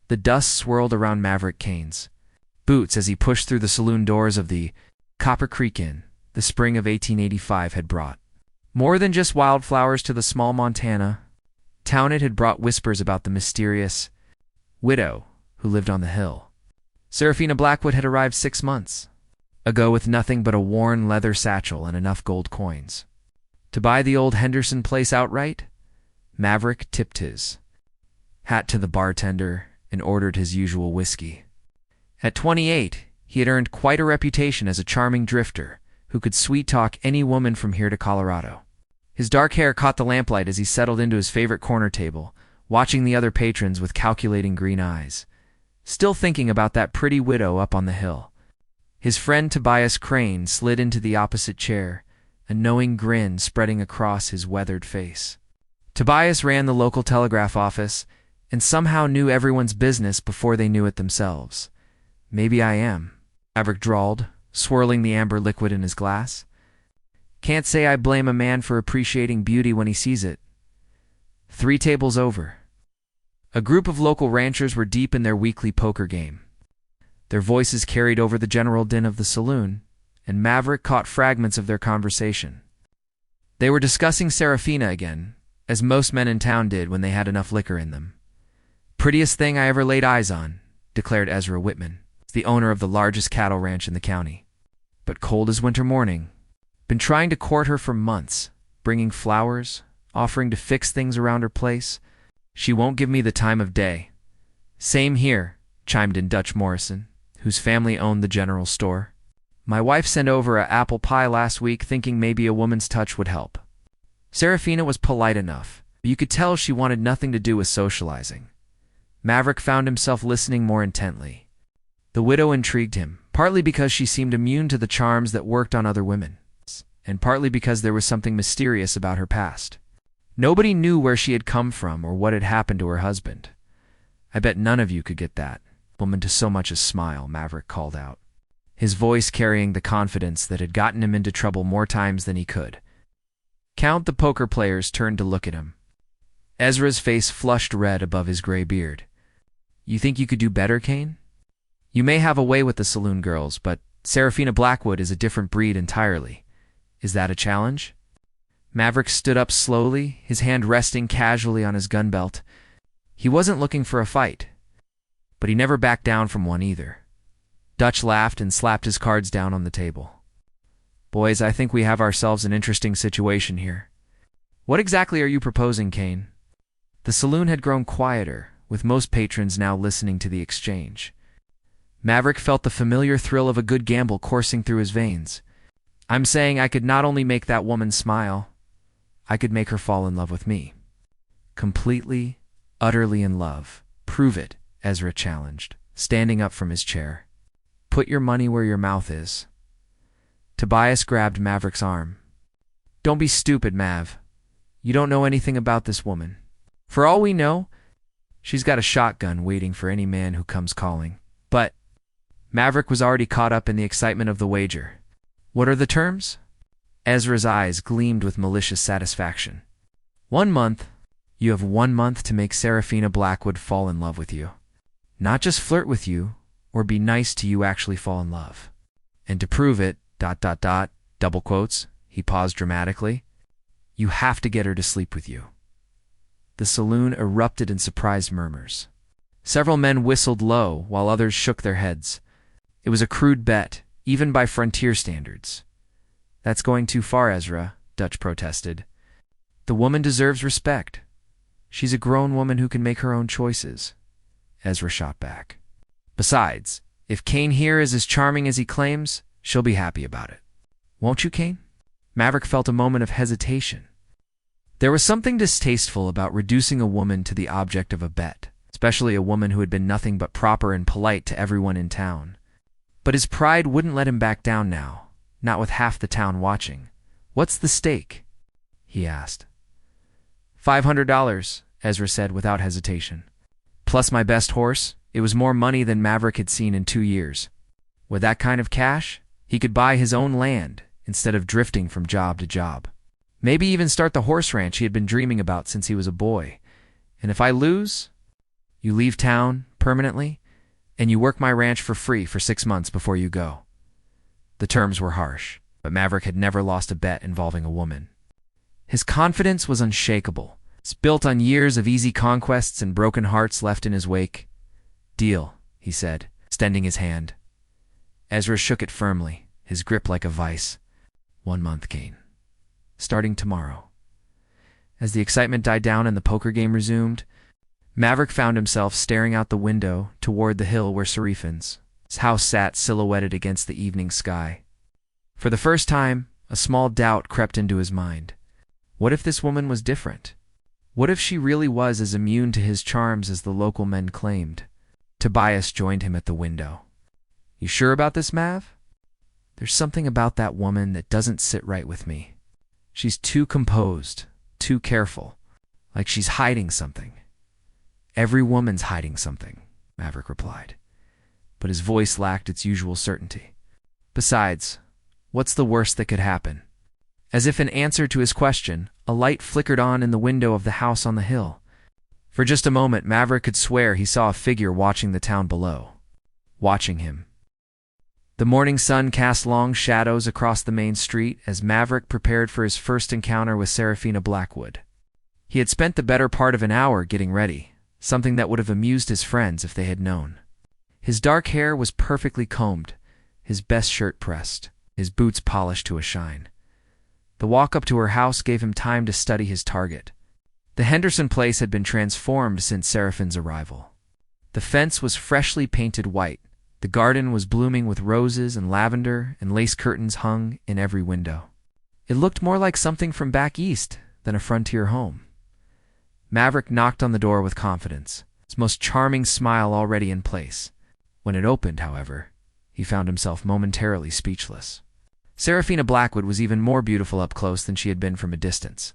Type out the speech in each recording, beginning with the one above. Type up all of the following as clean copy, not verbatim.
The dust swirled around Maverick Kane's boots as he pushed through the saloon doors of the Copper Creek Inn. The spring of 1885 had brought more than just wildflowers to the small Montana town. It had brought whispers about the mysterious widow who lived on the hill. Seraphina Blackwood had arrived 6 months ago with nothing but a worn leather satchel and enough gold coins to buy the old Henderson place outright. Maverick tipped his hat to the bartender and ordered his usual whiskey. At 28, he had earned quite a reputation as a charming drifter who could sweet-talk any woman from here to Colorado. His dark hair caught the lamplight as he settled into his favorite corner table, watching the other patrons with calculating green eyes, still thinking about that pretty widow up on the hill. His friend Tobias Crane slid into the opposite chair, a knowing grin spreading across his weathered face. Tobias ran the local telegraph office and somehow knew everyone's business before they knew it themselves. "Maybe I am," Maverick drawled, swirling the amber liquid in his glass. "Can't say I blame a man for appreciating beauty when he sees it." 3 tables over, a group of local ranchers were deep in their weekly poker game. Their voices carried over the general din of the saloon, and Maverick caught fragments of their conversation. They were discussing Seraphina again, as most men in town did when they had enough liquor in them. "Prettiest thing I ever laid eyes on," declared Ezra Whitman, the owner of the largest cattle ranch in the county. "But cold as winter morning. Been trying to court her for months, bringing flowers, offering to fix things around her place. She won't give me the time of day." "Same here," chimed in Dutch Morrison, whose family owned the general store. "My wife sent over a apple pie last week thinking maybe a woman's touch would help." Seraphina was polite enough, but you could tell she wanted nothing to do with socializing. Maverick found himself listening more intently. The widow intrigued him, partly because she seemed immune to the charms that worked on other women, and partly because there was something mysterious about her past. Nobody knew where she had come from or what had happened to her husband. "I bet none of you could get that woman to so much as smile," Maverick called out, his voice carrying the confidence that had gotten him into trouble more times than he could. Count the poker players turned to look at him. Ezra's face flushed red above his gray beard. "You think you could do better, Kane? You may have a way with the saloon girls, but Seraphina Blackwood is a different breed entirely. Is that a challenge?" Maverick stood up slowly, his hand resting casually on his gun belt. He wasn't looking for a fight, but he never backed down from one either. Dutch laughed and slapped his cards down on the table. "Boys, I think we have ourselves an interesting situation here. What exactly are you proposing, Kane?" The saloon had grown quieter, with most patrons now listening to the exchange. Maverick felt the familiar thrill of a good gamble coursing through his veins. "I'm saying I could not only make that woman smile, I could make her fall in love with me. Completely, utterly in love. Prove it," Ezra challenged, standing up from his chair. "Put your money where your mouth is." Tobias grabbed Maverick's arm. "Don't be stupid, Mav. You don't know anything about this woman. For all we know, she's got a shotgun waiting for any man who comes calling." "But—" Maverick was already caught up in the excitement of the wager. "What are the terms?" Ezra's eyes gleamed with malicious satisfaction. 1 month. You have 1 month to make Seraphina Blackwood fall in love with you. Not just flirt with you, or be nice to you, actually fall in love. And to prove it, ... double quotes, he paused dramatically, you have to get her to sleep with you. The saloon erupted in surprised murmurs. Several men whistled low, while others shook their heads. It was a crude bet, even by frontier standards. "That's going too far, Ezra," Dutch protested. "The woman deserves respect. She's a grown woman who can make her own choices," Ezra shot back. "Besides, if Kane here is as charming as he claims, she'll be happy about it. Won't you, Kane?" Maverick felt a moment of hesitation. There was something distasteful about reducing a woman to the object of a bet, especially a woman who had been nothing but proper and polite to everyone in town. But his pride wouldn't let him back down now, not with half the town watching. "What's the stake?" he asked. $500, Ezra said without hesitation. "Plus my best horse." It was more money than Maverick had seen in 2 years. With that kind of cash, he could buy his own land instead of drifting from job to job. Maybe even start the horse ranch he had been dreaming about since he was a boy. "And if I lose?" "You leave town, permanently, and you work my ranch for free for 6 months before you go." The terms were harsh, but Maverick had never lost a bet involving a woman. His confidence was unshakable. It's built on years of easy conquests and broken hearts left in his wake. "Deal," he said, extending his hand. Ezra shook it firmly, his grip like a vice. 1 month, Kane. Starting tomorrow." As the excitement died down and the poker game resumed, Maverick found himself staring out the window toward the hill where Serafin's house sat silhouetted against the evening sky. For the first time, a small doubt crept into his mind. What if this woman was different? What if she really was as immune to his charms as the local men claimed? Tobias joined him at the window. "You sure about this, Mav? There's something about that woman that doesn't sit right with me. She's too composed, too careful, like she's hiding something." "Every woman's hiding something," Maverick replied, but his voice lacked its usual certainty. "Besides, what's the worst that could happen?" As if in answer to his question, a light flickered on in the window of the house on the hill. For just a moment, Maverick could swear he saw a figure watching the town below. Watching him. The morning sun cast long shadows across the main street as Maverick prepared for his first encounter with Serafina Blackwood. He had spent the better part of an hour getting ready, something that would have amused his friends if they had known. His dark hair was perfectly combed, his best shirt pressed, his boots polished to a shine. The walk up to her house gave him time to study his target. The Henderson place had been transformed since Serafin's arrival. The fence was freshly painted white. The garden was blooming with roses and lavender, and lace curtains hung in every window. It looked more like something from back east than a frontier home. Maverick knocked on the door with confidence, his most charming smile already in place. When it opened, however, he found himself momentarily speechless. Serafina Blackwood was even more beautiful up close than she had been from a distance.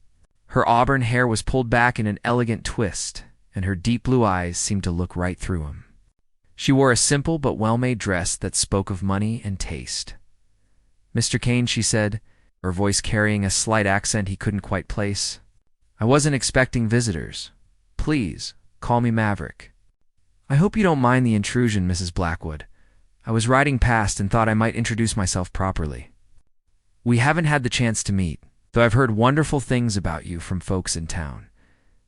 Her auburn hair was pulled back in an elegant twist, and her deep blue eyes seemed to look right through him. She wore a simple but well-made dress that spoke of money and taste. "Mr. Kane," she said, her voice carrying a slight accent he couldn't quite place, "I wasn't expecting visitors. Please, call me Maverick." "I hope you don't mind the intrusion, Mrs. Blackwood. I was riding past and thought I might introduce myself properly. We haven't had the chance to meet, though I've heard wonderful things about you from folks in town."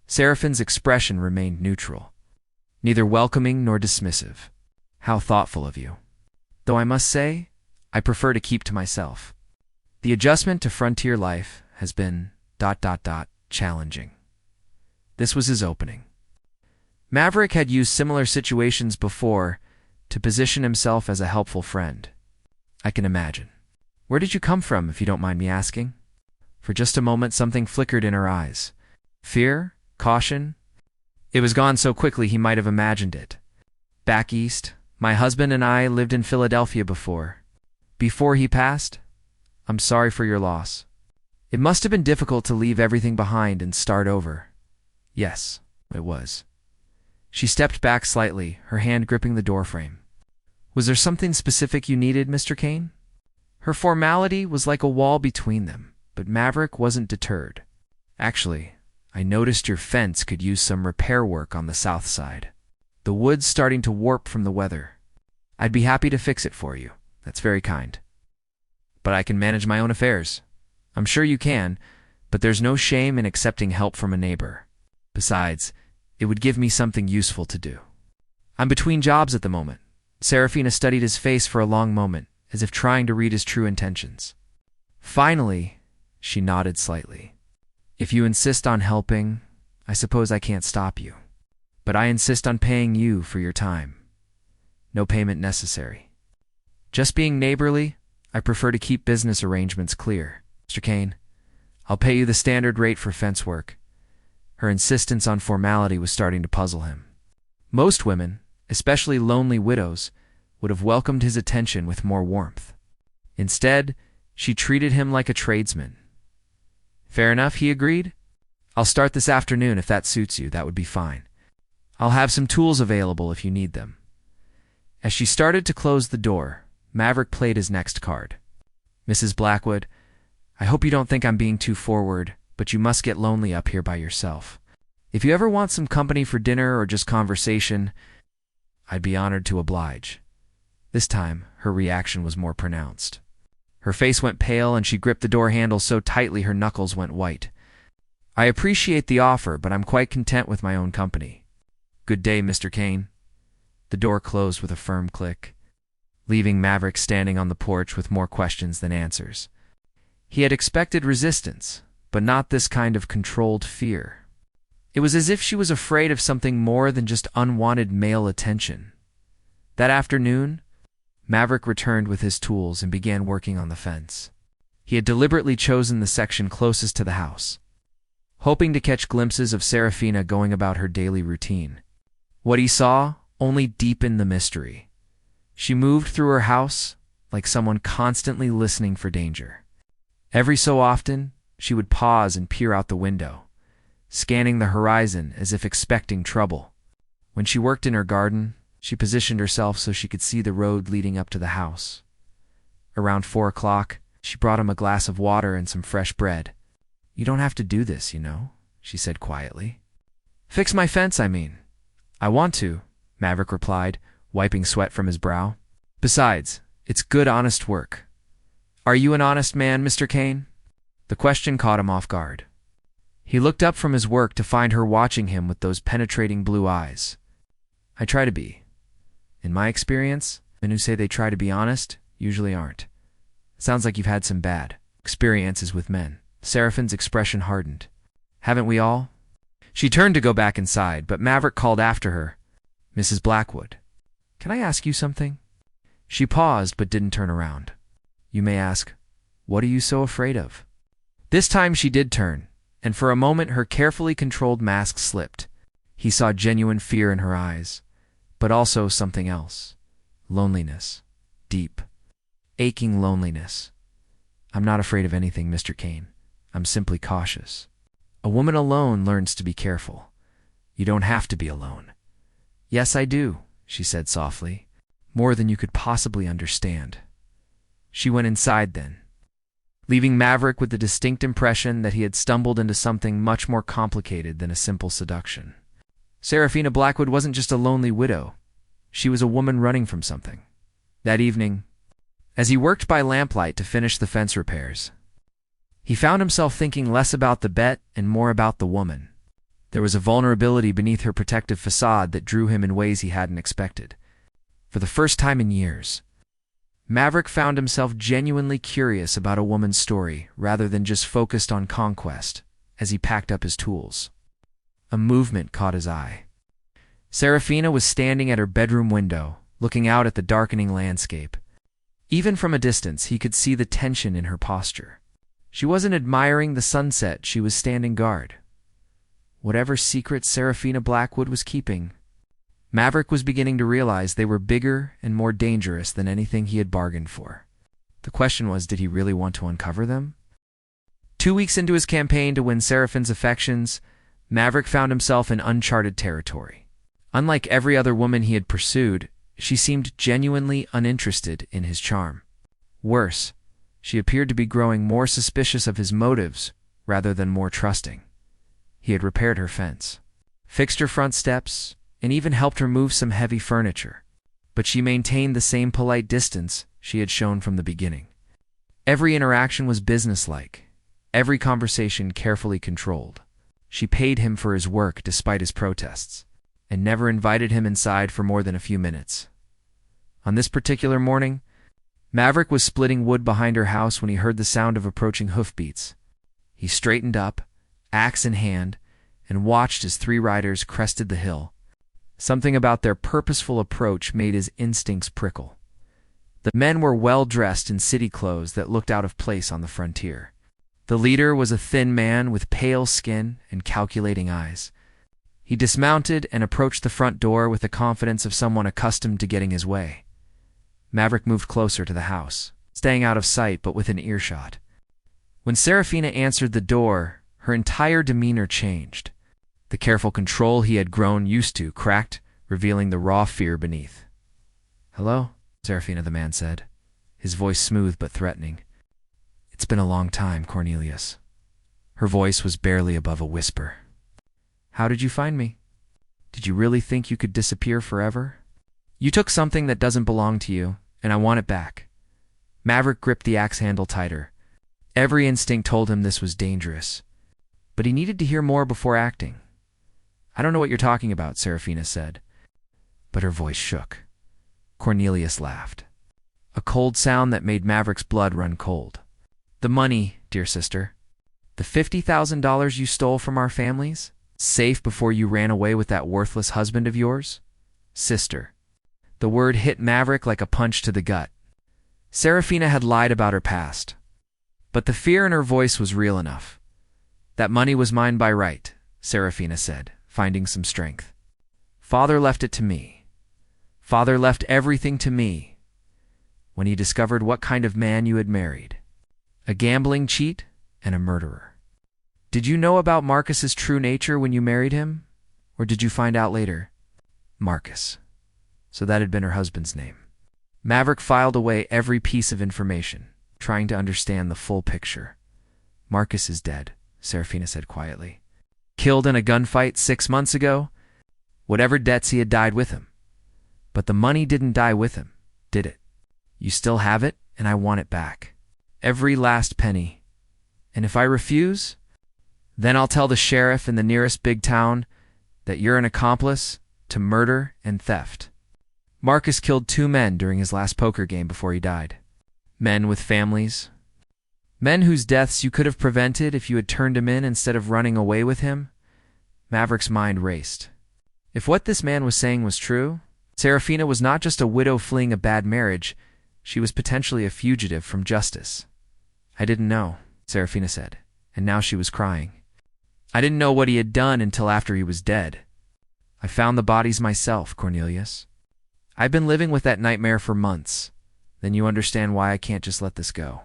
Serafin's expression remained neutral, neither welcoming nor dismissive. "How thoughtful of you. Though I must say, I prefer to keep to myself. The adjustment to frontier life has been ... challenging." This was his opening. Maverick had used similar situations before to position himself as a helpful friend. "I can imagine. Where did you come from, if you don't mind me asking?" For just a moment something flickered in her eyes. Fear? Caution? It was gone so quickly he might have imagined it. "Back east. My husband and I lived in Philadelphia before." "Before he passed? I'm sorry for your loss. It must have been difficult to leave everything behind and start over." "Yes, it was." She stepped back slightly, her hand gripping the doorframe. "Was there something specific you needed, Mr. Kane?" Her formality was like a wall between them, but Maverick wasn't deterred. "Actually, I noticed your fence could use some repair work on the south side. The wood's starting to warp from the weather. I'd be happy to fix it for you. That's very kind. But I can manage my own affairs." "I'm sure you can, but there's no shame in accepting help from a neighbor. Besides, it would give me something useful to do. I'm between jobs at the moment." Serafina studied his face for a long moment, as if trying to read his true intentions. Finally, she nodded slightly. "If you insist on helping, I suppose I can't stop you. But I insist on paying you for your time. No payment necessary. Just being neighborly, I prefer to keep business arrangements clear. Mr. Kane, I'll pay you the standard rate for fence work." Her insistence on formality was starting to puzzle him. Most women, especially lonely widows, would have welcomed his attention with more warmth. Instead, she treated him like a tradesman. "Fair enough," he agreed. "I'll start this afternoon if that suits you. That would be fine. I'll have some tools available if you need them." As she started to close the door, Maverick played his next card. "Mrs. Blackwood, I hope you don't think I'm being too forward, but you must get lonely up here by yourself. If you ever want some company for dinner or just conversation, I'd be honored to oblige." This time, her reaction was more pronounced. Her face went pale and she gripped the door handle so tightly her knuckles went white. "I appreciate the offer, but I'm quite content with my own company. Good day, Mr. Kane." The door closed with a firm click, leaving Maverick standing on the porch with more questions than answers. He had expected resistance, but not this kind of controlled fear. It was as if she was afraid of something more than just unwanted male attention. That afternoon, Maverick returned with his tools and began working on the fence. He had deliberately chosen the section closest to the house, hoping to catch glimpses of Serafina going about her daily routine. What he saw only deepened the mystery. She moved through her house like someone constantly listening for danger. Every so often, she would pause and peer out the window, scanning the horizon as if expecting trouble. When she worked in her garden, she positioned herself so she could see the road leading up to the house. Around 4 o'clock, she brought him a glass of water and some fresh bread. "You don't have to do this, you know," she said quietly. "Fix my fence, I mean." "I want to," Maverick replied, wiping sweat from his brow. "Besides, it's good, honest work." "Are you an honest man, Mr. Kane?" The question caught him off guard. He looked up from his work to find her watching him with those penetrating blue eyes. "I try to be. In my experience, men who say they try to be honest usually aren't. It sounds like you've had some bad experiences with men." Seraphine's expression hardened. "Haven't we all?" She turned to go back inside, but Maverick called after her. "Mrs. Blackwood, can I ask you something?" She paused but didn't turn around. "You may ask, what are you so afraid of?" This time she did turn, and for a moment her carefully controlled mask slipped. He saw genuine fear in her eyes, but also something else. Loneliness. Deep, aching loneliness. "I'm not afraid of anything, Mr. Kane. I'm simply cautious. A woman alone learns to be careful. You don't have to be alone." "Yes, I do," she said softly. "More than you could possibly understand." She went inside then, leaving Maverick with the distinct impression that he had stumbled into something much more complicated than a simple seduction. Serafina Blackwood wasn't just a lonely widow. She was a woman running from something. That evening, as he worked by lamplight to finish the fence repairs, he found himself thinking less about the bet and more about the woman. There was a vulnerability beneath her protective facade that drew him in ways he hadn't expected. For the first time in years, Maverick found himself genuinely curious about a woman's story rather than just focused on conquest as he packed up his tools. A movement caught his eye. Serafina was standing at her bedroom window, looking out at the darkening landscape. Even from a distance, he could see the tension in her posture. She wasn't admiring the sunset, she was standing guard. Whatever secrets Serafina Blackwood was keeping, Maverick was beginning to realize they were bigger and more dangerous than anything he had bargained for. The question was, did he really want to uncover them? 2 weeks into his campaign to win Seraphine's affections, Maverick found himself in uncharted territory. Unlike every other woman he had pursued, she seemed genuinely uninterested in his charm. Worse, she appeared to be growing more suspicious of his motives rather than more trusting. He had repaired her fence, fixed her front steps, and even helped her move some heavy furniture, but she maintained the same polite distance she had shown from the beginning. Every interaction was businesslike, every conversation carefully controlled. She paid him for his work despite his protests, and never invited him inside for more than a few minutes. On this particular morning, Maverick was splitting wood behind her house when he heard the sound of approaching hoofbeats. He straightened up, axe in hand, and watched as 3 riders crested the hill. Something about their purposeful approach made his instincts prickle. The men were well-dressed in city clothes that looked out of place on the frontier. The leader was a thin man with pale skin and calculating eyes. He dismounted and approached the front door with the confidence of someone accustomed to getting his way. Maverick moved closer to the house, staying out of sight but within earshot. When Serafina answered the door, her entire demeanor changed. The careful control he had grown used to cracked, revealing the raw fear beneath. "Hello, Serafina," the man said, his voice smooth but threatening. "It's been a long time, Cornelius." Her voice was barely above a whisper. "How did you find me? Did you really think you could disappear forever?" You took something that doesn't belong to you, and I want it back. Maverick gripped the axe handle tighter. Every instinct told him this was dangerous, but he needed to hear more before acting. I don't know what you're talking about, Serafina said, but her voice shook. Cornelius laughed, a cold sound that made Maverick's blood run cold. The money, dear sister. The $50,000 you stole from our families? Safe before you ran away with that worthless husband of yours? Sister. The word hit Maverick like a punch to the gut. Serafina had lied about her past, but the fear in her voice was real enough. That money was mine by right, Serafina said, finding some strength. Father left it to me. Father left everything to me when he discovered what kind of man you had married. A gambling cheat and a murderer. Did you know about Marcus's true nature when you married him? Or did you find out later? Marcus. So that had been her husband's name. Maverick filed away every piece of information, trying to understand the full picture. Marcus is dead, Serafina said quietly. Killed in a gunfight 6 months ago? Whatever debts he had died with him. But the money didn't die with him, did it? You still have it, and I want it back. Every last penny. And if I refuse, then I'll tell the sheriff in the nearest big town that you're an accomplice to murder and theft. Marcus killed 2 men during his last poker game before he died. Men with families. Men whose deaths you could have prevented if you had turned him in instead of running away with him. Maverick's mind raced. If what this man was saying was true, Serafina was not just a widow fleeing a bad marriage, she was potentially a fugitive from justice. I didn't know, Serafina said, and now she was crying. I didn't know what he had done until after he was dead. I found the bodies myself, Cornelius. I've been living with that nightmare for months. Then you understand why I can't just let this go.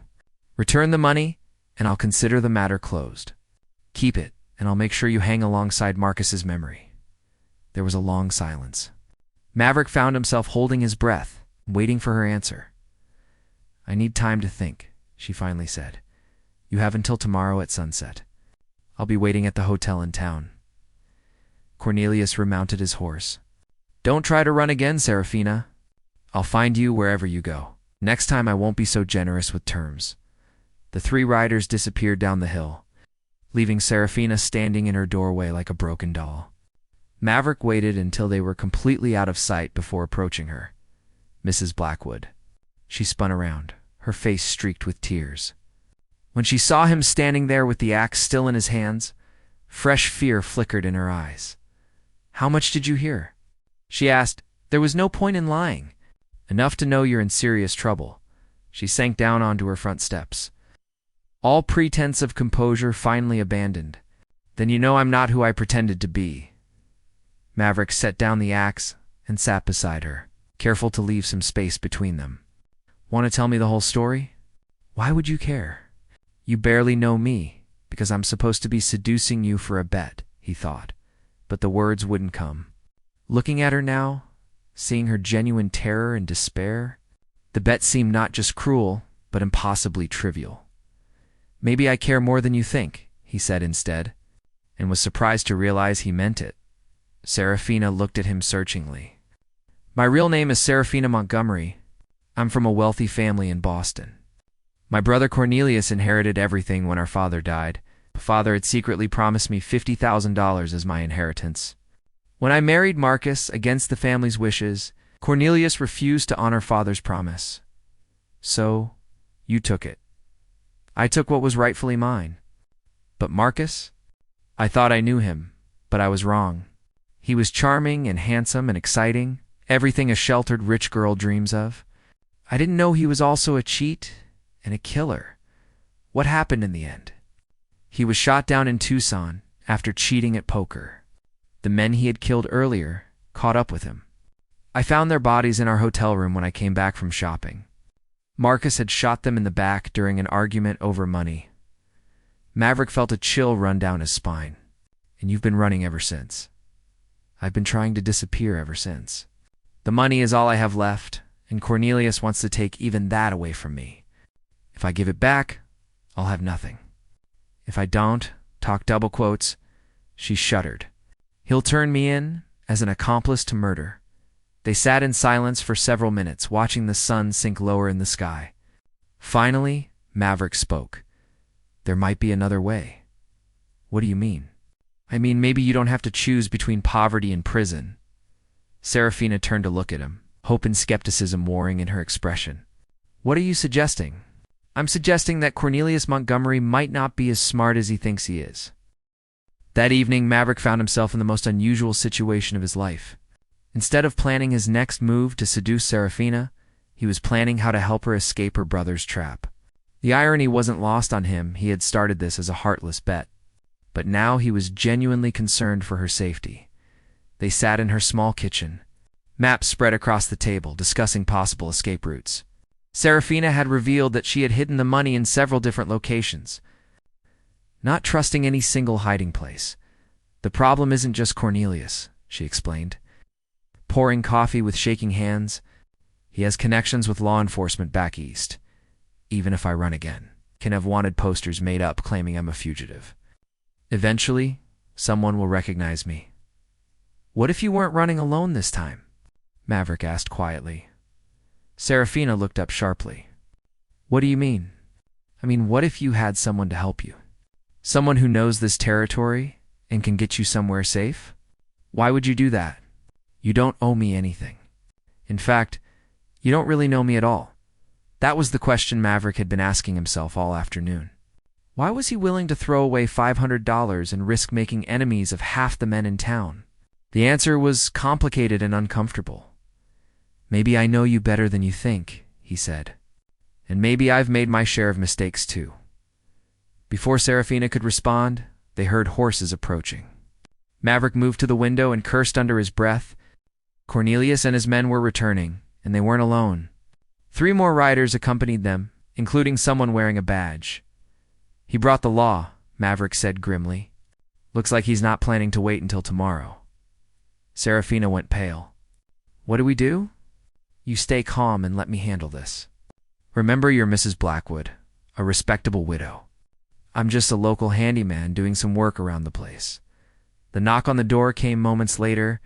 Return the money, and I'll consider the matter closed. Keep it, and I'll make sure you hang alongside Marcus's memory. There was a long silence. Maverick found himself holding his breath, waiting for her answer. I need time to think, she finally said. You have until tomorrow at sunset. I'll be waiting at the hotel in town. Cornelius remounted his horse. Don't try to run again, Serafina. I'll find you wherever you go. Next time I won't be so generous with terms. The 3 riders disappeared down the hill, leaving Serafina standing in her doorway like a broken doll. Maverick waited until they were completely out of sight before approaching her. Mrs. Blackwood. She spun around, her face streaked with tears. When she saw him standing there with the axe still in his hands, fresh fear flickered in her eyes. How much did you hear? She asked. There was no point in lying. Enough to know you're in serious trouble. She sank down onto her front steps. All pretense of composure finally abandoned. Then you know I'm not who I pretended to be. Maverick set down the axe and sat beside her, careful to leave some space between them. Want to tell me the whole story? Why would you care? You barely know me, because I'm supposed to be seducing you for a bet, he thought. But the words wouldn't come. Looking at her now, seeing her genuine terror and despair, the bet seemed not just cruel, but impossibly trivial. Maybe I care more than you think, he said instead, and was surprised to realize he meant it. Serafina looked at him searchingly. My real name is Serafina Montgomery. I'm from a wealthy family in Boston. My brother Cornelius inherited everything when our father died. Father had secretly promised me $50,000 as my inheritance. When I married Marcus against the family's wishes, Cornelius refused to honor father's promise. So, you took it. I took what was rightfully mine. But Marcus? I thought I knew him, but I was wrong. He was charming and handsome and exciting, everything a sheltered rich girl dreams of. I didn't know he was also a cheat and a killer. What happened in the end? He was shot down in Tucson after cheating at poker. The men he had killed earlier caught up with him. I found their bodies in our hotel room when I came back from shopping. Marcus had shot them in the back during an argument over money. Maverick felt a chill run down his spine. And you've been running ever since. I've been trying to disappear ever since. The money is all I have left, and Cornelius wants to take even that away from me. If I give it back, I'll have nothing. If I don't, talk double quotes, she shuddered. He'll turn me in as an accomplice to murder. They sat in silence for several minutes, watching the sun sink lower in the sky. Finally, Maverick spoke. "There might be another way." "What do you mean?" "I mean, maybe you don't have to choose between poverty and prison." Serafina turned to look at him, hope and skepticism warring in her expression. "What are you suggesting?" "I'm suggesting that Cornelius Montgomery might not be as smart as he thinks he is." That evening, Maverick found himself in the most unusual situation of his life. Instead of planning his next move to seduce Serafina, he was planning how to help her escape her brother's trap. The irony wasn't lost on him. He had started this as a heartless bet. But now he was genuinely concerned for her safety. They sat in her small kitchen, maps spread across the table, discussing possible escape routes. Serafina had revealed that she had hidden the money in several different locations, not trusting any single hiding place. "The problem isn't just Cornelius," she explained, pouring coffee with shaking hands. "He has connections with law enforcement back east. Even if I run again, can have wanted posters made up claiming I'm a fugitive. Eventually, someone will recognize me." "What if you weren't running alone this time?" Maverick asked quietly. Serafina looked up sharply. "What do you mean?" "I mean, what if you had someone to help you? Someone who knows this territory and can get you somewhere safe? Why would you do that? You don't owe me anything. In fact, you don't really know me at all." That was the question Maverick had been asking himself all afternoon. Why was he willing to throw away $500 and risk making enemies of half the men in town? The answer was complicated and uncomfortable. "Maybe I know you better than you think," he said. "And maybe I've made my share of mistakes too." Before Serafina could respond, they heard horses approaching. Maverick moved to the window and cursed under his breath. Cornelius and his men were returning, and they weren't alone. 3 more riders accompanied them, including someone wearing a badge. "He brought the law," Maverick said grimly. "Looks like he's not planning to wait until tomorrow." Serafina went pale. "What do we do?" "You stay calm and let me handle this. Remember, you're Mrs. Blackwood, a respectable widow. I'm just a local handyman doing some work around the place." The knock on the door came moments later,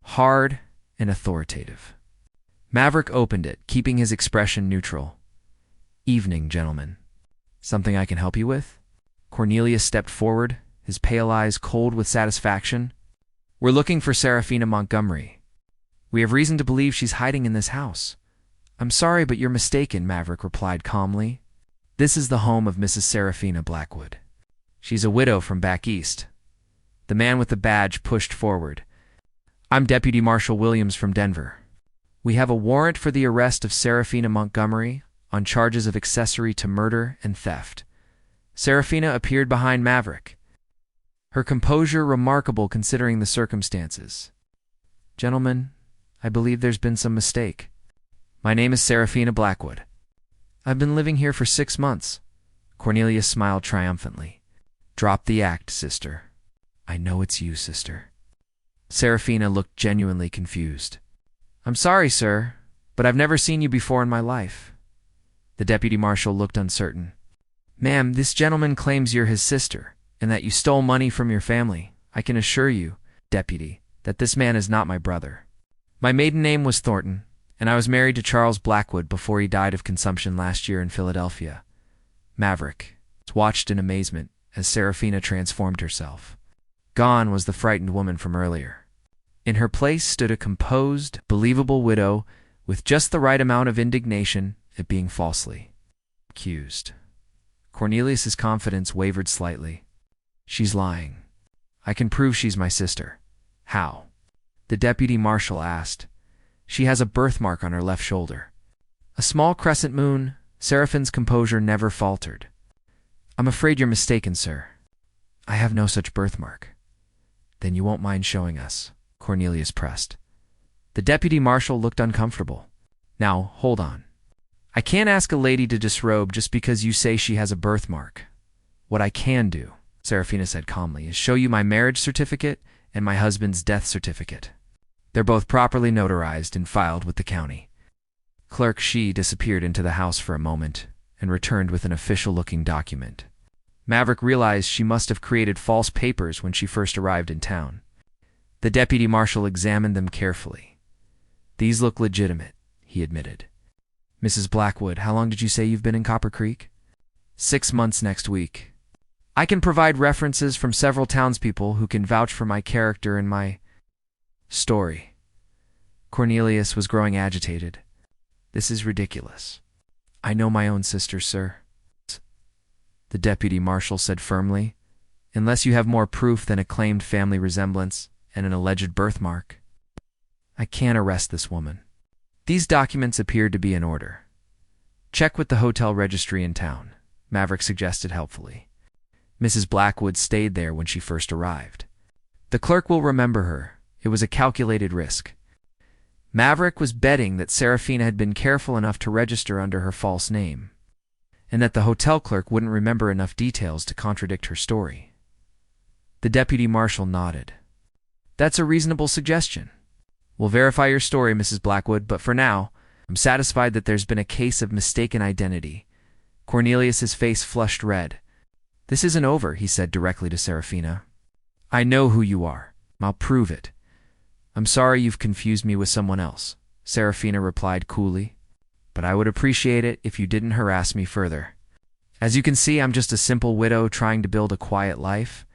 hard and authoritative. Maverick opened it, keeping his expression neutral. "Evening, gentlemen. Something I can help you with?" Cornelius stepped forward, his pale eyes cold with satisfaction. "We're looking for Serafina Montgomery. We have reason to believe she's hiding in this house." "I'm sorry, but you're mistaken," Maverick replied calmly. "This is the home of Mrs. Serafina Blackwood. She's a widow from back east." The man with the badge pushed forward. "I'm Deputy Marshal Williams from Denver. We have a warrant for the arrest of Serafina Montgomery on charges of accessory to murder and theft." Serafina appeared behind Maverick, her composure remarkable considering the circumstances. "Gentlemen, I believe there's been some mistake. My name is Serafina Blackwood. I've been living here for 6 months." Cornelius smiled triumphantly. "Drop the act, sister." "I know it's you, sister." Serafina looked genuinely confused. "I'm sorry, sir, but I've never seen you before in my life." The deputy marshal looked uncertain. "Ma'am, this gentleman claims you're his sister and that you stole money from your family. I can assure you, deputy, that this man is not my brother. My maiden name was Thornton, and I was married to Charles Blackwood before he died of consumption last year in Philadelphia." Maverick watched in amazement as Serafina transformed herself. Gone was the frightened woman from earlier. In her place stood a composed, believable widow with just the right amount of indignation at being falsely accused. Cornelius's confidence wavered slightly. "She's lying. I can prove she's my sister." "How?" the deputy marshal asked. "She has a birthmark on her left shoulder." A small crescent moon. Seraphine's composure never faltered. "I'm afraid you're mistaken, sir. I have no such birthmark." "Then you won't mind showing us?" Cornelius pressed. The deputy marshal looked uncomfortable. "Now, hold on. I can't ask a lady to disrobe just because you say she has a birthmark. What I can do," Serafina said calmly, "is show you my marriage certificate and my husband's death certificate. They're both properly notarized and filed with the county." Clerk She disappeared into the house for a moment and returned with an official-looking document. Maverick realized she must have created false papers when she first arrived in town. The deputy marshal examined them carefully. These look legitimate, he admitted. Mrs. Blackwood, how long did you say you've been in Copper Creek? 6 months next week. I can provide references from several townspeople who can vouch for my character and my story. Cornelius was growing agitated. This is ridiculous. I know my own sister, sir, the deputy marshal said firmly, unless you have more proof than a claimed family resemblance and an alleged birthmark. I can't arrest this woman. These documents appeared to be in order. Check with the hotel registry in town, Maverick suggested helpfully. Mrs. Blackwood stayed there when she first arrived. The clerk will remember her. It was a calculated risk. Maverick was betting that Serafina had been careful enough to register under her false name, and that the hotel clerk wouldn't remember enough details to contradict her story. The deputy marshal nodded. That's a reasonable suggestion. We'll verify your story, Mrs. Blackwood, but for now, I'm satisfied that there's been a case of mistaken identity. Cornelius's face flushed red. This isn't over, he said directly to Serafina. I know who you are. I'll prove it. I'm sorry you've confused me with someone else, Serafina replied coolly, but I would appreciate it if you didn't harass me further. As you can see, I'm just a simple widow trying to build a quiet life.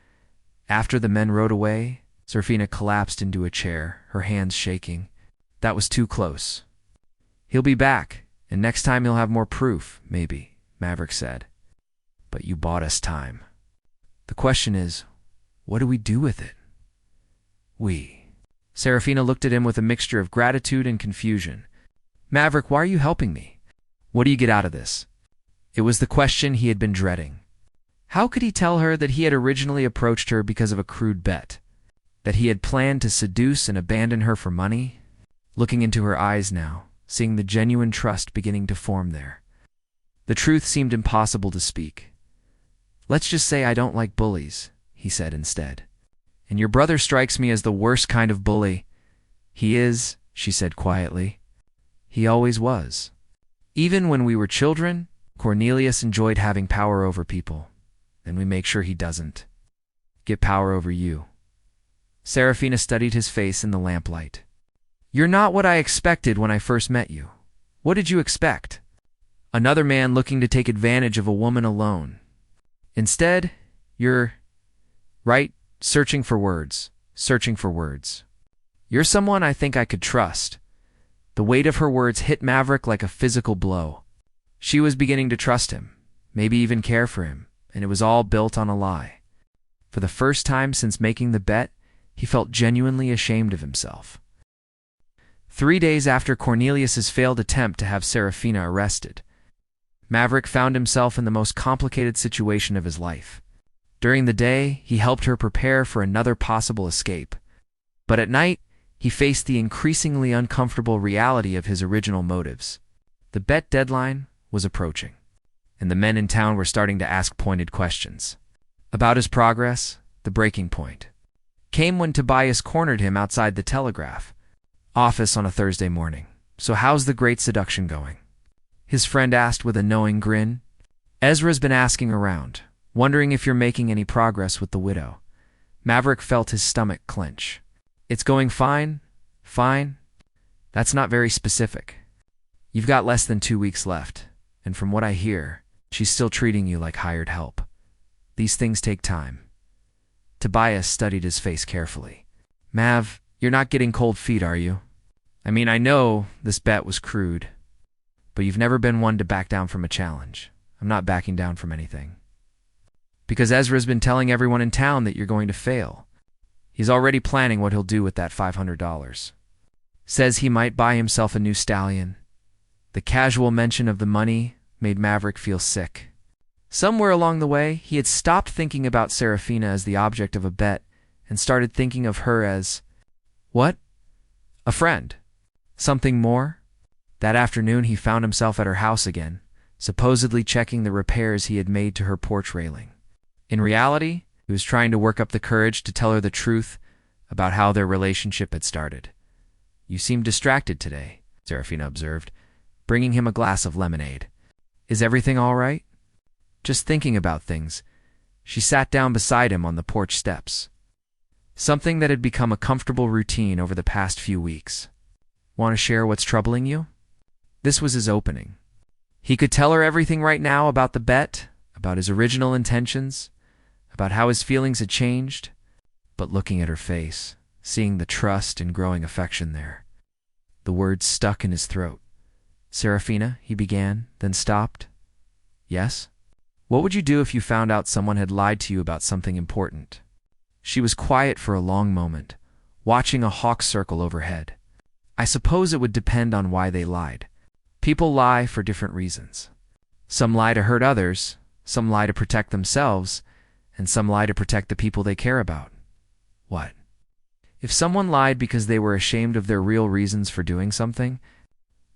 After the men rode away, Serafina collapsed into a chair, her hands shaking. That was too close. He'll be back, and next time he'll have more proof, maybe, Maverick said. But you bought us time. The question is, what do we do with it? Serafina looked at him with a mixture of gratitude and confusion. Maverick, why are you helping me? What do you get out of this? It was the question he had been dreading. How could he tell her that he had originally approached her because of a crude bet? That he had planned to seduce and abandon her for money? Looking into her eyes now, seeing the genuine trust beginning to form there. The truth seemed impossible to speak. Let's just say I don't like bullies, he said instead. And your brother strikes me as the worst kind of bully. He is, she said quietly. He always was. Even when we were children, Cornelius enjoyed having power over people, and we make sure he doesn't get power over you. Serafina studied his face in the lamplight. You're not what I expected when I first met you. What did you expect? Another man looking to take advantage of a woman alone. Instead, you're right. Searching for words. You're someone I think I could trust. The weight of her words hit Maverick like a physical blow. She was beginning to trust him, maybe even care for him, and it was all built on a lie. For the first time since making the bet, he felt genuinely ashamed of himself. 3 days after Cornelius's failed attempt to have Serafina arrested, Maverick found himself in the most complicated situation of his life. During the day, he helped her prepare for another possible escape. But at night, he faced the increasingly uncomfortable reality of his original motives. The bet deadline was approaching, and the men in town were starting to ask pointed questions. About his progress, the breaking point came when Tobias cornered him outside the Telegraph office on a Thursday morning. So how's the great seduction going? His friend asked with a knowing grin. Ezra's been asking around, wondering if you're making any progress with the widow. Maverick felt his stomach clench. It's going fine? Fine? That's not very specific. You've got less than 2 weeks left, and from what I hear, she's still treating you like hired help. These things take time. Tobias studied his face carefully. Mav, you're not getting cold feet, are you? I mean, I know this bet was crude, but you've never been one to back down from a challenge. I'm not backing down from anything. Because Ezra's been telling everyone in town that you're going to fail. He's already planning what he'll do with that $500. Says he might buy himself a new stallion. The casual mention of the money made Maverick feel sick. Somewhere along the way, he had stopped thinking about Serafina as the object of a bet and started thinking of her as, what? A friend. Something more? That afternoon, he found himself at her house again, supposedly checking the repairs he had made to her porch railing. In reality, he was trying to work up the courage to tell her the truth about how their relationship had started. You seem distracted today, Serafina observed, bringing him a glass of lemonade. Is everything all right? Just thinking about things. She sat down beside him on the porch steps. Something that had become a comfortable routine over the past few weeks. Want to share what's troubling you? This was his opening. He could tell her everything right now about the bet, about his original intentions, about how his feelings had changed, but looking at her face, seeing the trust and growing affection there, the words stuck in his throat. "Serafina," he began, then stopped. "Yes? What would you do if you found out someone had lied to you about something important?" She was quiet for a long moment, watching a hawk circle overhead. "I suppose it would depend on why they lied. People lie for different reasons. Some lie to hurt others, some lie to protect themselves, and some lie to protect the people they care about." "What? If someone lied because they were ashamed of their real reasons for doing something,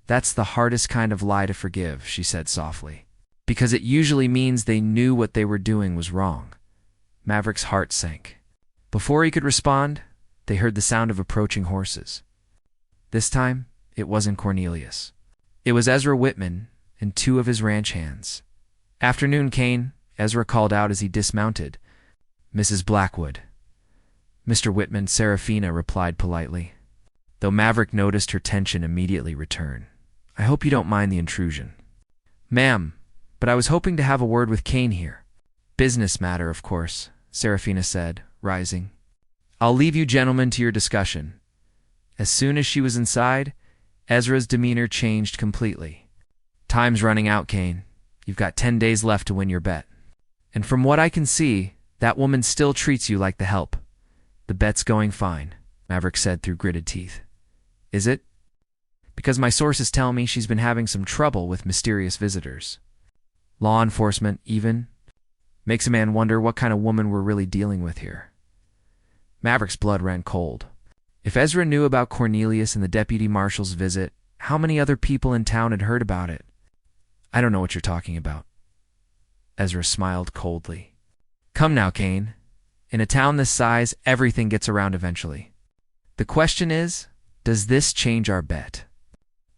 that's the hardest kind of lie to forgive," she said softly, "because it usually means they knew what they were doing was wrong." Maverick's heart sank. Before he could respond, they heard the sound of approaching horses. This time, it wasn't Cornelius. It was Ezra Whitman and two of his ranch hands. "Afternoon, Kane," Ezra called out as he dismounted. "Mrs. Blackwood." "Mr. Whitman," Serafina replied politely, though Maverick noticed her tension immediately return. "I hope you don't mind the intrusion." "Ma'am, but I was hoping to have a word with Kane here." "Business matter, of course," Serafina said, rising. "I'll leave you gentlemen to your discussion." As soon as she was inside, Ezra's demeanor changed completely. "Time's running out, Kane. You've got 10 days left to win your bet. And from what I can see, that woman still treats you like the help." "The bet's going fine," Maverick said through gritted teeth. "Is it?" "Because my sources tell me she's been having some trouble with mysterious visitors. Law enforcement, even. Makes a man wonder what kind of woman we're really dealing with here." Maverick's blood ran cold. If Ezra knew about Cornelius and the deputy marshal's visit, how many other people in town had heard about it? "I don't know what you're talking about." Ezra smiled coldly. "Come now, Kane. In a town this size, everything gets around eventually. The question is, does this change our bet?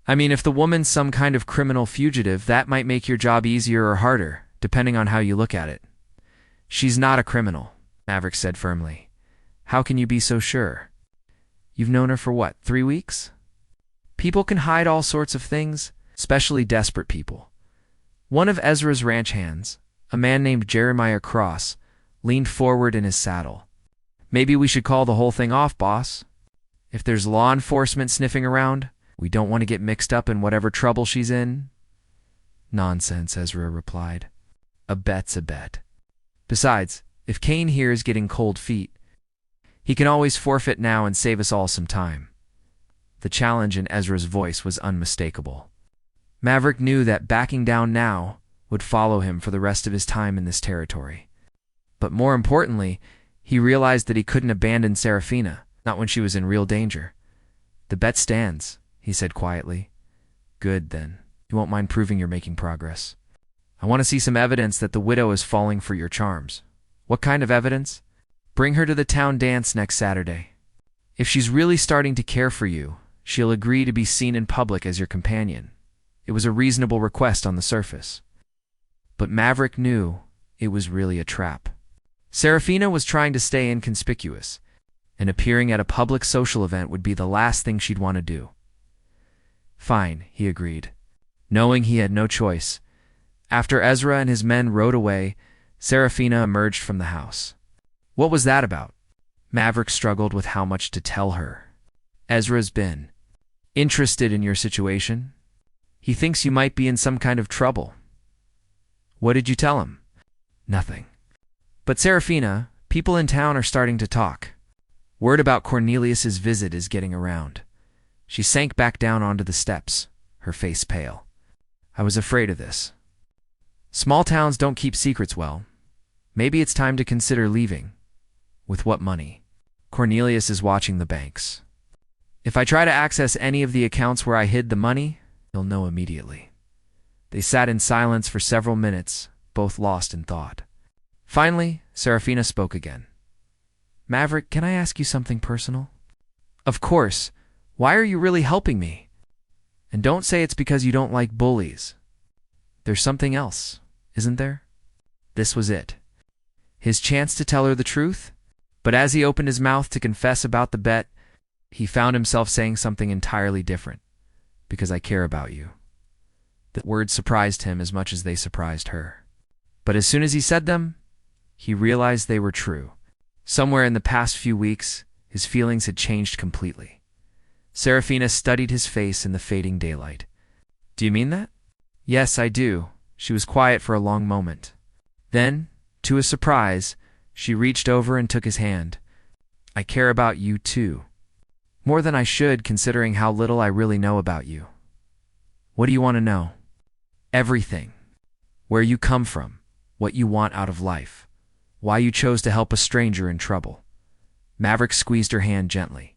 I mean, if the woman's some kind of criminal fugitive, that might make your job easier or harder, depending on how you look at it." "She's not a criminal," Maverick said firmly. "How can you be so sure? You've known her for what, 3 weeks? People can hide all sorts of things, especially desperate people." One of Ezra's ranch hands, a man named Jeremiah Cross, leaned forward in his saddle. "Maybe we should call the whole thing off, boss. If there's law enforcement sniffing around, we don't want to get mixed up in whatever trouble she's in." "Nonsense," Ezra replied. "A bet's a bet. Besides, if Kane here is getting cold feet, he can always forfeit now and save us all some time." The challenge in Ezra's voice was unmistakable. Maverick knew that backing down now would follow him for the rest of his time in this territory. But more importantly, he realized that he couldn't abandon Serafina, not when she was in real danger. "The bet stands," he said quietly. "Good, then. You won't mind proving you're making progress. I want to see some evidence that the widow is falling for your charms." "What kind of evidence?" "Bring her to the town dance next Saturday. If she's really starting to care for you, she'll agree to be seen in public as your companion." It was a reasonable request on the surface. But Maverick knew it was really a trap. Serafina was trying to stay inconspicuous, and appearing at a public social event would be the last thing she'd want to do. "Fine," he agreed, knowing he had no choice. After Ezra and his men rode away, Serafina emerged from the house. "What was that about?" Maverick struggled with how much to tell her. "Ezra's been interested in your situation. He thinks you might be in some kind of trouble." "What did you tell him?" "Nothing." "But Serafina, people in town are starting to talk. Word about Cornelius's visit is getting around." She sank back down onto the steps, her face pale. "I was afraid of this. Small towns don't keep secrets well. Maybe it's time to consider leaving." "With what money?" "Cornelius is watching the banks. If I try to access any of the accounts where I hid the money, he'll know immediately." They sat in silence for several minutes, both lost in thought. Finally, Serafina spoke again. "Maverick, can I ask you something personal?" "Of course. Why are you really helping me? And don't say it's because you don't like bullies. There's something else, isn't there?" This was it. His chance to tell her the truth, but as he opened his mouth to confess about the bet, He found himself saying something entirely different. Because I care about you. The words surprised him as much as they surprised her. But as soon as he said them, he realized they were true. Somewhere in the past few weeks, his feelings had changed completely. Serafina studied his face in the fading daylight. Do you mean that? Yes, I do. She was quiet for a long moment. Then, to his surprise, she reached over and took his hand. I care about you too. More than I should, considering how little I really know about you. What do you want to know? Everything. Where you come from, what you want out of life, why you chose to help a stranger in trouble. Maverick squeezed her hand gently.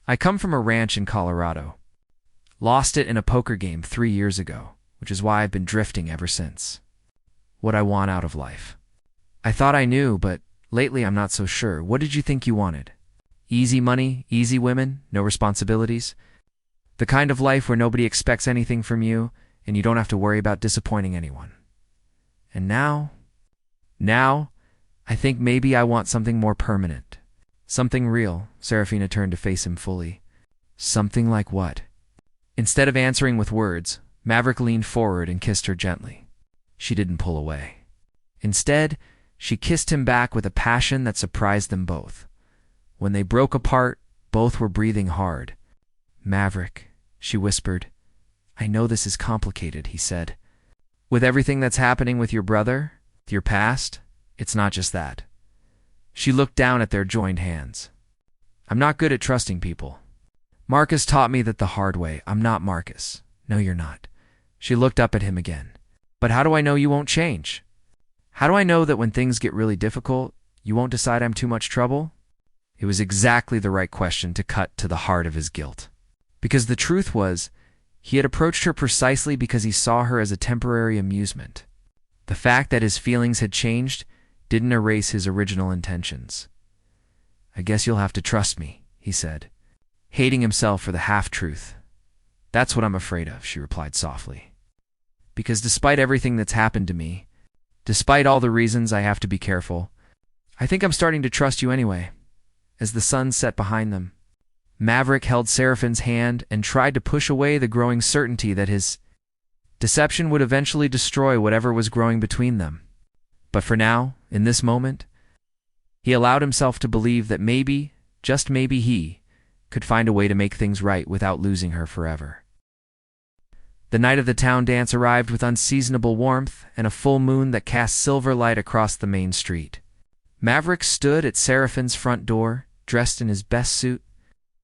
I come from a ranch in Colorado. Lost it in a poker game 3 years ago, which is why I've been drifting ever since. What I want out of life. I thought I knew, but lately I'm not so sure. What did you think you wanted? Easy money, easy women, no responsibilities? The kind of life where nobody expects anything from you, and you don't have to worry about disappointing anyone. And now, I think maybe I want something more permanent. Something real. Serafina turned to face him fully. Something like what? Instead of answering with words, Maverick leaned forward and kissed her gently. She didn't pull away. Instead, she kissed him back with a passion that surprised them both. When they broke apart, both were breathing hard. Maverick, she whispered. I know this is complicated, he said. With everything that's happening with your brother, your past, it's not just that. She looked down at their joined hands. I'm not good at trusting people. Marcus taught me that the hard way. I'm not Marcus. No, you're not. She looked up at him again. But how do I know you won't change? How do I know that when things get really difficult, you won't decide I'm too much trouble? It was exactly the right question to cut to the heart of his guilt. Because the truth was, he had approached her precisely because he saw her as a temporary amusement. The fact that his feelings had changed didn't erase his original intentions. I guess you'll have to trust me, he said, hating himself for the half-truth. That's what I'm afraid of, she replied softly. Because despite everything that's happened to me, despite all the reasons I have to be careful, I think I'm starting to trust you anyway. As the sun set behind them, Maverick held Seraphine's hand and tried to push away the growing certainty that his deception would eventually destroy whatever was growing between them. But for now, in this moment, he allowed himself to believe that maybe, just maybe he, could find a way to make things right without losing her forever. The night of the town dance arrived with unseasonable warmth and a full moon that cast silver light across the main street. Maverick stood at Seraphine's front door, dressed in his best suit,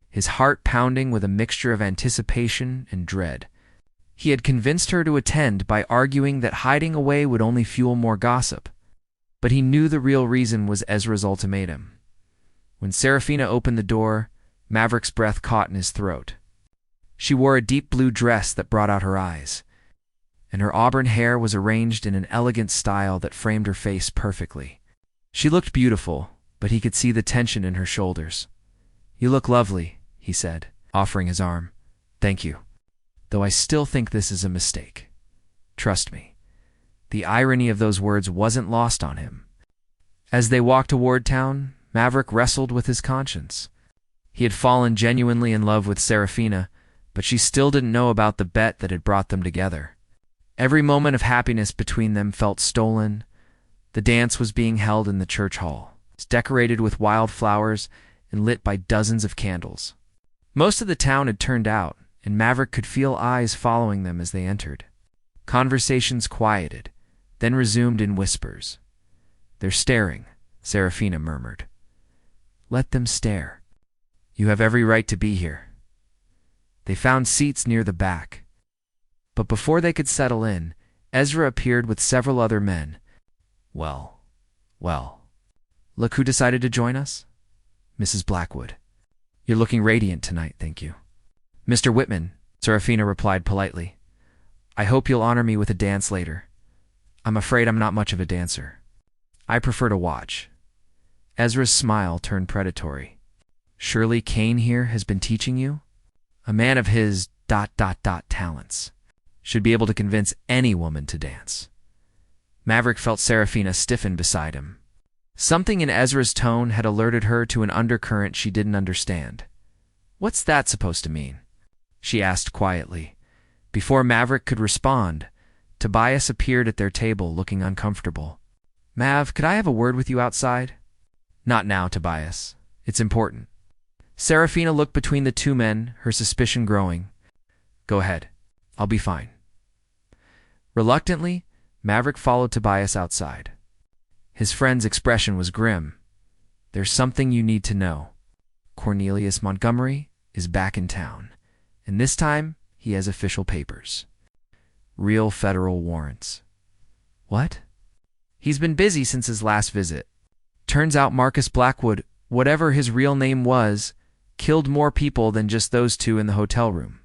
his heart pounding with a mixture of anticipation and dread. He had convinced her to attend by arguing that hiding away would only fuel more gossip, but he knew the real reason was Ezra's ultimatum. When Serafina opened the door, Maverick's breath caught in his throat. She wore a deep blue dress that brought out her eyes, and her auburn hair was arranged in an elegant style that framed her face perfectly. She looked beautiful, but he could see the tension in her shoulders. You look lovely, he said, offering his arm. Thank you. Though I still think this is a mistake. Trust me. The irony of those words wasn't lost on him. As they walked toward town, Maverick wrestled with his conscience. He had fallen genuinely in love with Serafina, but she still didn't know about the bet that had brought them together. Every moment of happiness between them felt stolen. The dance was being held in the church hall. It's decorated with wild flowers and lit by dozens of candles. Most of the town had turned out, and Maverick could feel eyes following them as they entered. Conversations quieted, then resumed in whispers. They're staring, Serafina murmured. Let them stare. You have every right to be here. They found seats near the back. But before they could settle in, Ezra appeared with several other men. Well. Look who decided to join us? Mrs. Blackwood. You're looking radiant tonight, thank you. Mr. Whitman, Serafina replied politely. I hope you'll honor me with a dance later. I'm afraid I'm not much of a dancer. I prefer to watch. Ezra's smile turned predatory. Surely Kane here has been teaching you? A man of his ... talents should be able to convince any woman to dance. Maverick felt Serafina stiffen beside him. Something in Ezra's tone had alerted her to an undercurrent she didn't understand. What's that supposed to mean? She asked quietly. Before Maverick could respond, Tobias appeared at their table looking uncomfortable. Mav, could I have a word with you outside? Not now, Tobias. It's important. Serafina looked between the two men, her suspicion growing. Go ahead. I'll be fine. Reluctantly, Maverick followed Tobias outside. His friend's expression was grim. There's something you need to know. Cornelius Montgomery is back in town, and this time he has official papers. Real federal warrants. What? He's been busy since his last visit. Turns out Marcus Blackwood, whatever his real name was, killed more people than just those two in the hotel room.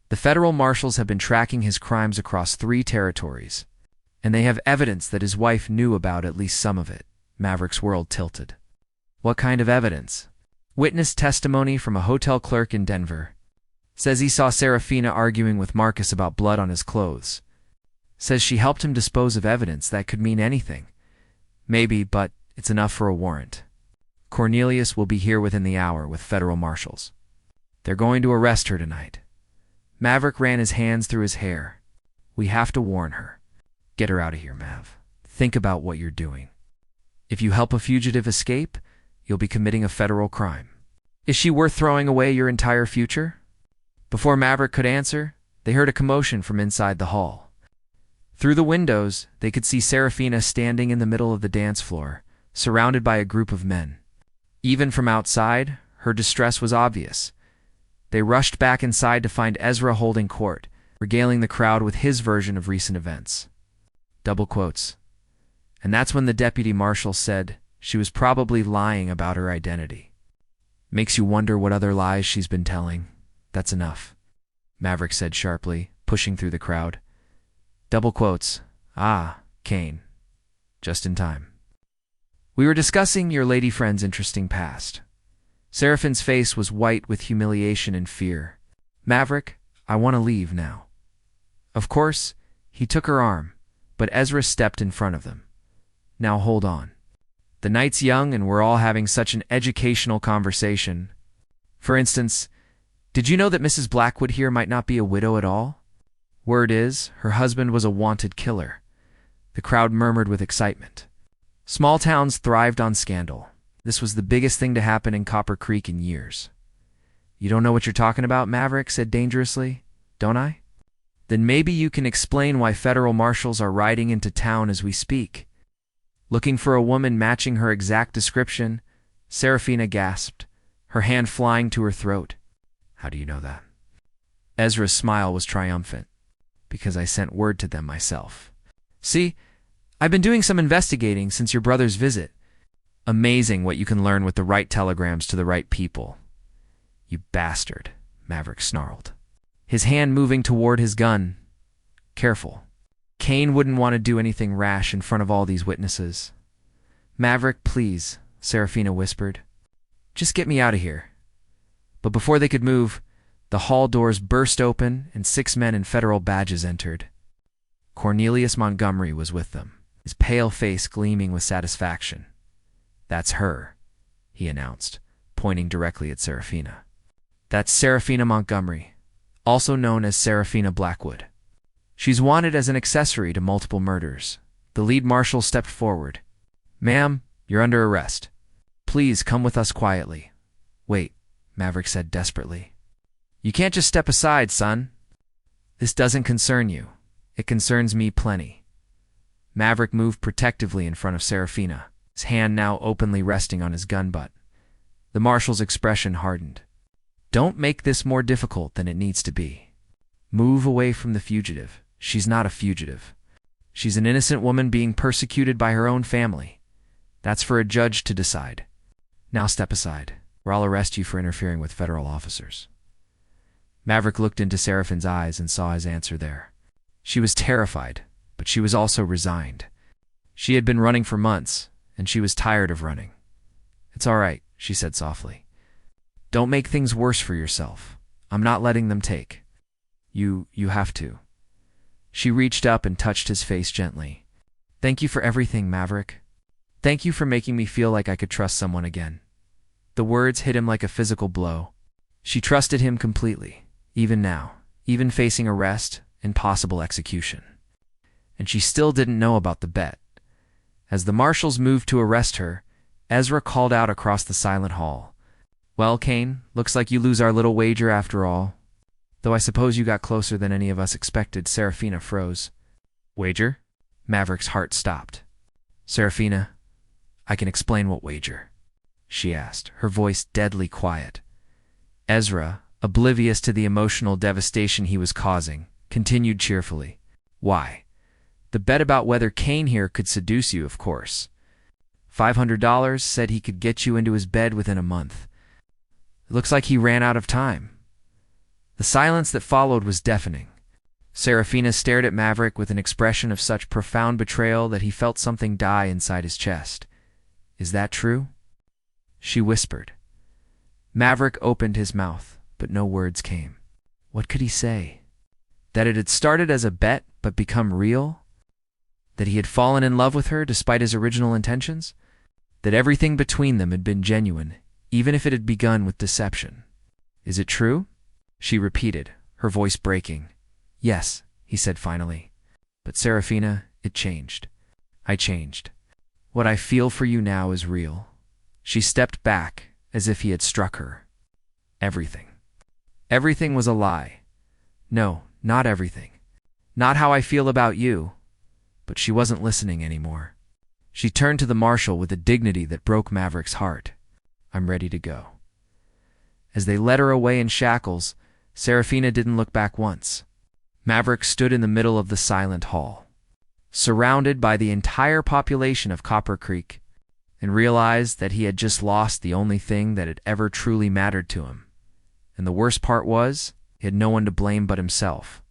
The federal marshals have been tracking his crimes across 3 territories, and they have evidence that his wife knew about at least some of it. Maverick's world tilted. What kind of evidence? Witness testimony from a hotel clerk in Denver. Says he saw Serafina arguing with Marcus about blood on his clothes. Says she helped him dispose of evidence that could mean anything. Maybe, but it's enough for a warrant. Cornelius will be here within the hour with federal marshals. They're going to arrest her tonight. Maverick ran his hands through his hair. We have to warn her. Get her out of here, Mav. Think about what you're doing. If you help a fugitive escape, you'll be committing a federal crime. Is she worth throwing away your entire future? Before Maverick could answer, they heard a commotion from inside the hall. Through the windows, they could see Serafina standing in the middle of the dance floor, surrounded by a group of men. Even from outside, her distress was obvious. They rushed back inside to find Ezra holding court, regaling the crowd with his version of recent events. Double quotes. And that's when the deputy marshal said she was probably lying about her identity. Makes you wonder what other lies she's been telling. That's enough, Maverick said sharply, pushing through the crowd. Double quotes. Ah, Kane. Just in time. We were discussing your lady friend's interesting past. Seraphine's face was white with humiliation and fear. Maverick, I want to leave now. Of course, he took her arm, but Ezra stepped in front of them. Now hold on. The night's young and we're all having such an educational conversation. For instance, did you know that Mrs. Blackwood here might not be a widow at all? Word is, her husband was a wanted killer. The crowd murmured with excitement. Small towns thrived on scandal. This was the biggest thing to happen in Copper Creek in years. You don't know what you're talking about, Maverick said dangerously. Don't I? Then maybe you can explain why federal marshals are riding into town as we speak. Looking for a woman matching her exact description, Serafina gasped, her hand flying to her throat. How do you know that? Ezra's smile was triumphant. Because I sent word to them myself. See, I've been doing some investigating since your brother's visit. Amazing what you can learn with the right telegrams to the right people. You bastard, Maverick snarled, his hand moving toward his gun. Careful. Kane wouldn't want to do anything rash in front of all these witnesses. Maverick, please, Serafina whispered. Just get me out of here. But before they could move, the hall doors burst open and 6 men in federal badges entered. Cornelius Montgomery was with them, his pale face gleaming with satisfaction. That's her, he announced, pointing directly at Serafina. That's Serafina Montgomery, also known as Serafina Blackwood. She's wanted as an accessory to multiple murders. The lead marshal stepped forward. Ma'am, you're under arrest. Please come with us quietly. Wait, Maverick said desperately. You can't just step aside, son. This doesn't concern you. It concerns me plenty. Maverick moved protectively in front of Serafina, his hand now openly resting on his gun butt. The marshal's expression hardened. Don't make this more difficult than it needs to be. Move away from the fugitive. She's not a fugitive. She's an innocent woman being persecuted by her own family. That's for a judge to decide. Now step aside, or I'll arrest you for interfering with federal officers. Maverick looked into Seraphine's eyes and saw his answer there. She was terrified, but she was also resigned. She had been running for months, and she was tired of running. It's all right, she said softly. Don't make things worse for yourself. I'm not letting them take. You have to. She reached up and touched his face gently. Thank you for everything, Maverick. Thank you for making me feel like I could trust someone again. The words hit him like a physical blow. She trusted him completely, even now, even facing arrest and possible execution. And she still didn't know about the bet. As the marshals moved to arrest her, Ezra called out across the silent hall, "Well, Kane, looks like you lose our little wager after all. Though I suppose you got closer than any of us expected." Serafina froze. "Wager?" Maverick's heart stopped. "Serafina, I can explain what wager," she asked, her voice deadly quiet. Ezra, oblivious to the emotional devastation he was causing, continued cheerfully. "Why? The bet about whether Kane here could seduce you, of course. $500 said he could get you into his bed within a month. It looks like he ran out of time." The silence that followed was deafening. Serafina stared at Maverick with an expression of such profound betrayal that he felt something die inside his chest. "Is that true?" she whispered. Maverick opened his mouth, but no words came. What could he say? That it had started as a bet but become real? That he had fallen in love with her despite his original intentions? That everything between them had been genuine, even if it had begun with deception? "Is it true?" she repeated, her voice breaking. "Yes," he said finally. "But Serafina, it changed. I changed. What I feel for you now is real." She stepped back, as if he had struck her. Everything. Everything was a lie. No, not everything. Not how I feel about you. But she wasn't listening anymore. She turned to the marshal with a dignity that broke Maverick's heart. "I'm ready to go." As they led her away in shackles, Serafina didn't look back once. Maverick stood in the middle of the silent hall, surrounded by the entire population of Copper Creek, and realized that he had just lost the only thing that had ever truly mattered to him. And the worst part was, he had no one to blame but himself.